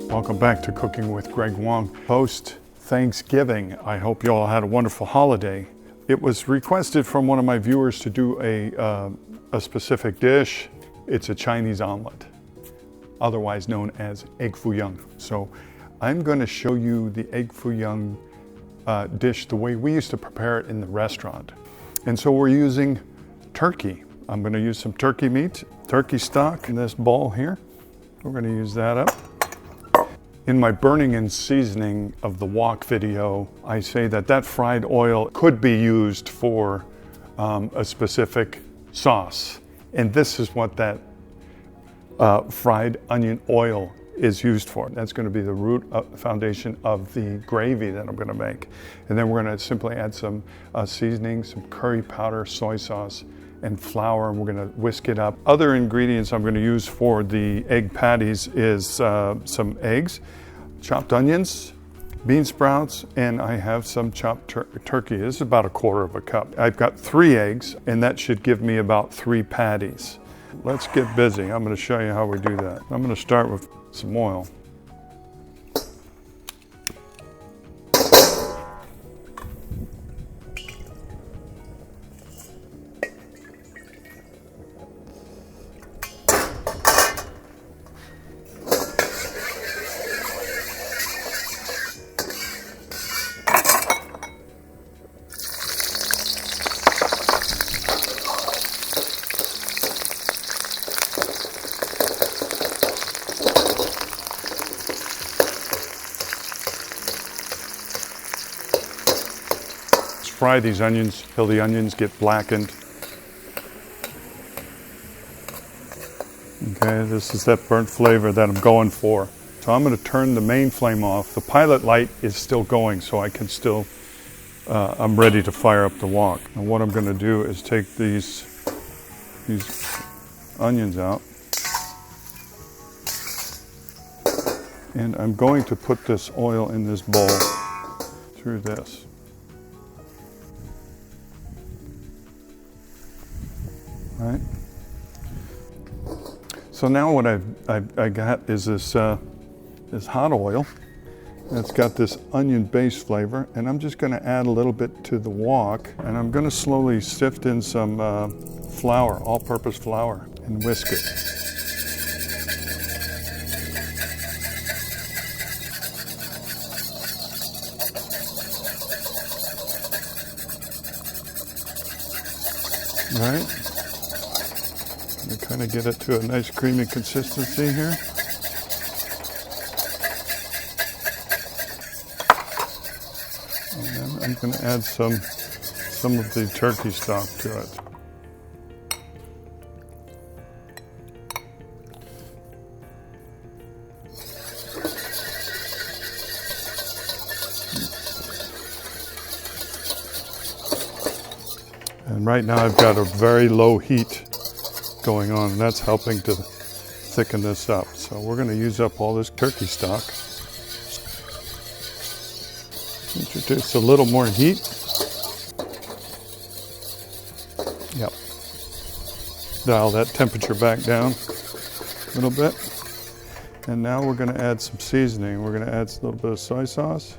Welcome back to Cooking with Greg Wong. Post Thanksgiving, I hope you all had a wonderful holiday. It was requested from one of my viewers to do a specific dish. It's a Chinese omelet, otherwise known as egg foo young. So I'm going to show you the egg foo young dish the way we used to prepare it in the restaurant. And so we're using turkey. I'm going to use some turkey meat, turkey stock in this bowl here. We're going to use that up. In my burning and seasoning of the wok video, I say that fried oil could be used for a specific sauce. And this is what that fried onion oil is used for. That's going to be the root foundation of the gravy that I'm going to make. And then we're going to simply add some seasoning, some curry powder, soy sauce, and flour, and we're going to whisk it up. Other ingredients I'm going to use for the egg patties is some eggs, chopped onions, bean sprouts, and I have some chopped turkey. This is about 1/4 cup. I've got 3 eggs, and that should give me about 3 patties. Let's get busy. I'm going to show you how we do that. I'm going to start with some oil. Fry these onions till the onions get blackened. Okay, this is that burnt flavor that I'm going for. So I'm going to turn the main flame off. The pilot light is still going, so I can still, I'm ready to fire up the wok. And what I'm going to do is take these onions out. And I'm going to put this oil in this bowl through this. Right. So now what I got is this hot oil. It's got this onion-based flavor, and I'm just going to add a little bit to the wok, and I'm going to slowly sift in some flour, all-purpose flour, and whisk it. All right. Kind of get it to a nice creamy consistency here. And then I'm going to add some of the turkey stock to it. And right now I've got a very low heat going on, and that's helping to thicken this up. So we're going to use up all this turkey stock. Introduce a little more heat. Yep. Dial that temperature back down a little bit. And now we're going to add some seasoning. We're going to add a little bit of soy sauce.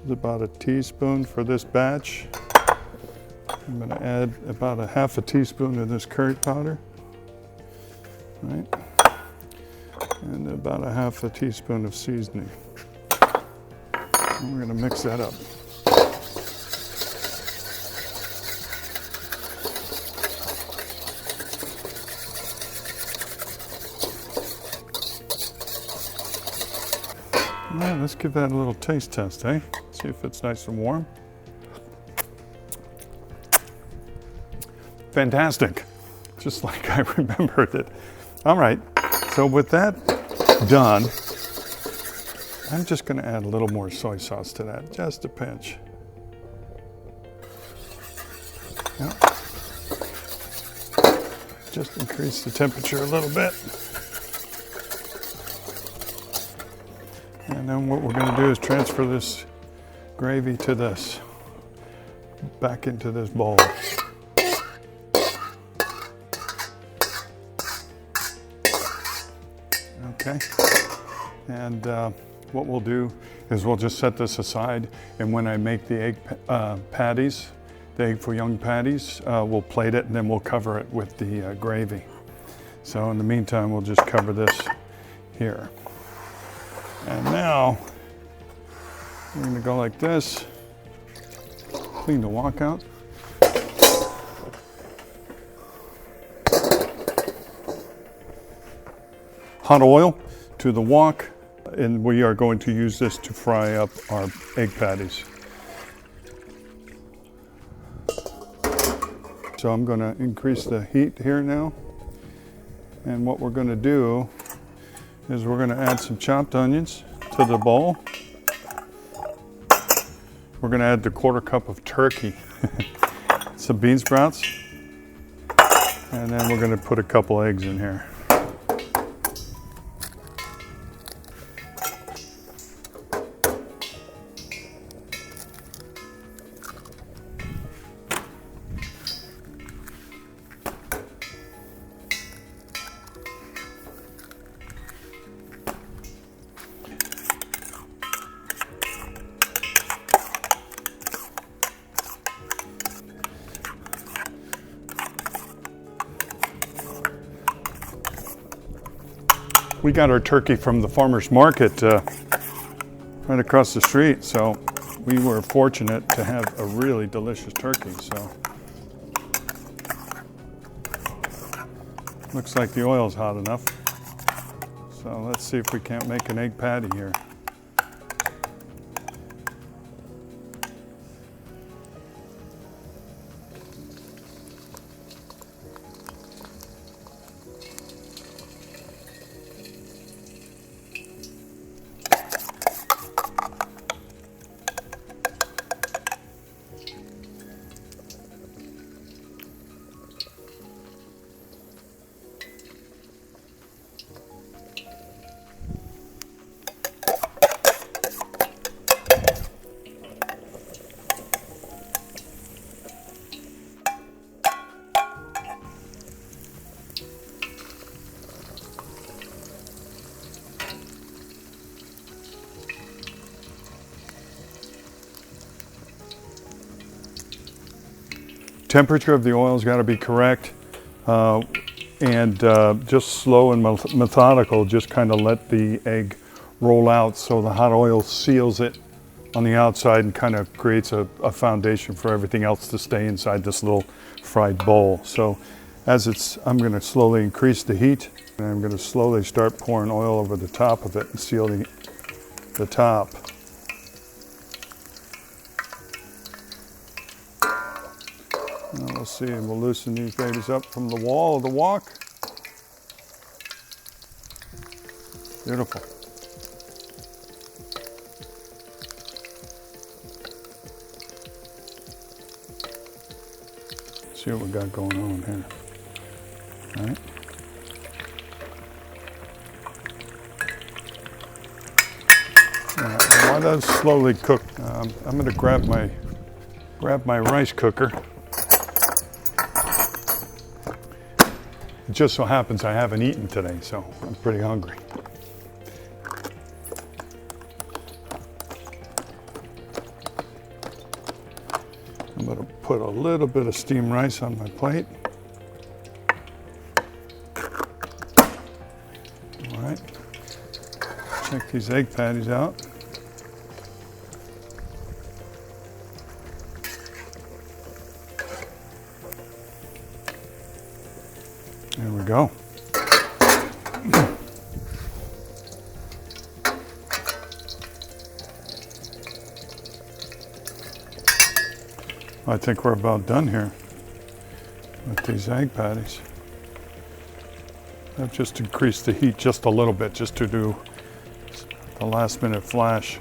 It's about 1 teaspoon for this batch. I'm going to add about 1/2 teaspoon of this curry powder. Right, and about 1/2 teaspoon of seasoning. And we're going to mix that up. Now let's give that a little taste test, eh? See if it's nice and warm. Fantastic, just like I remembered it. All right, so with that done, I'm just going to add a little more soy sauce to that, just a pinch. Yep. Just increase the temperature a little bit. And then what we're going to do is transfer this gravy to this, back into this bowl. Okay, And what we'll do is we'll just set this aside, and when I make the egg patties, the egg foo young patties, we'll plate it and then we'll cover it with the gravy. So in the meantime, we'll just cover this here. And now, we're gonna go like this, clean the wok out. Hot oil to the wok, and we are going to use this to fry up our egg patties. So I'm going to increase the heat here now, and what we're going to do is we're going to add some chopped onions to the bowl. We're going to add the 1/4 cup of turkey, some bean sprouts, and then we're going to put a couple eggs in here. We got our turkey from the farmer's market right across the street, so we were fortunate to have a really delicious turkey. So looks like the oil's hot enough. So let's see if we can't make an egg patty here. Temperature of the oil's got to be correct, and just slow and methodical. Just kind of let the egg roll out so the hot oil seals it on the outside and kind of creates a foundation for everything else to stay inside this little fried bowl. So I'm going to slowly increase the heat, and I'm going to slowly start pouring oil over the top of it and seal the top. And we'll see, and we'll loosen these babies up from the wall of the wok. Beautiful. See what we got going on here. All right. While those slowly cook, I'm going to grab my rice cooker. It just so happens I haven't eaten today, so I'm pretty hungry. I'm going to put a little bit of steamed rice on my plate. All right. Check these egg patties out. There we go. I think we're about done here with these egg patties. I've just increased the heat just a little bit just to do the last minute flash.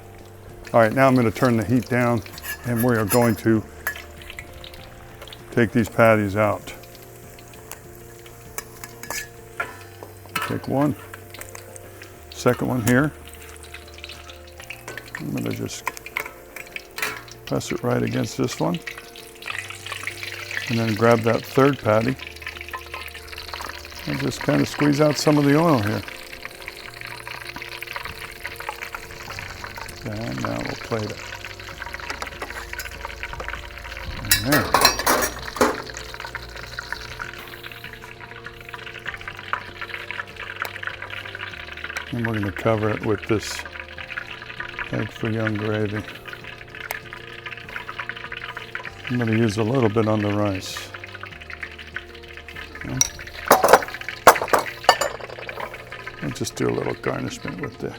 All right, now I'm going to turn the heat down, and we are going to take these patties out. Take one, second one here. I'm going to just press it right against this one, and then grab that third patty and just kind of squeeze out some of the oil here. And now we'll plate it. There. And we're going to cover it with this egg foo young gravy. I'm going to use a little bit on the rice. Okay. I'll just do a little garnishment with the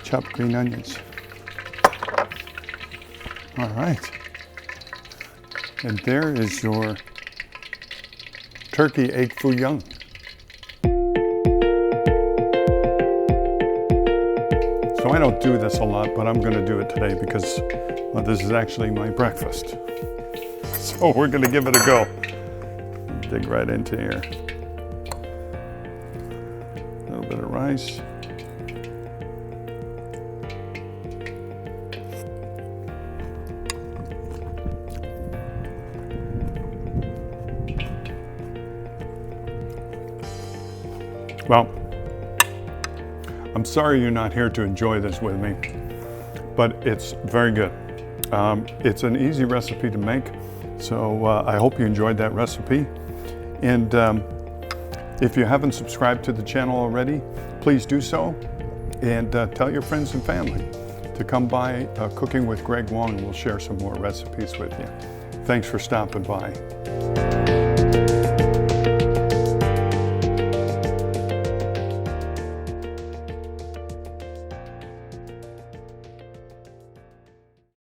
chopped green onions. All right. And there is your turkey egg foo young. So I don't do this a lot, but I'm going to do it today because, well, this is actually my breakfast. So we're going to give it a go. Dig right into here. A little bit of rice. Well, I'm sorry you're not here to enjoy this with me, but it's very good. It's an easy recipe to make, so I hope you enjoyed that recipe. And if you haven't subscribed to the channel already, please do so, and tell your friends and family to come by Cooking with Greg Wong, and we'll share some more recipes with you. Thanks for stopping by.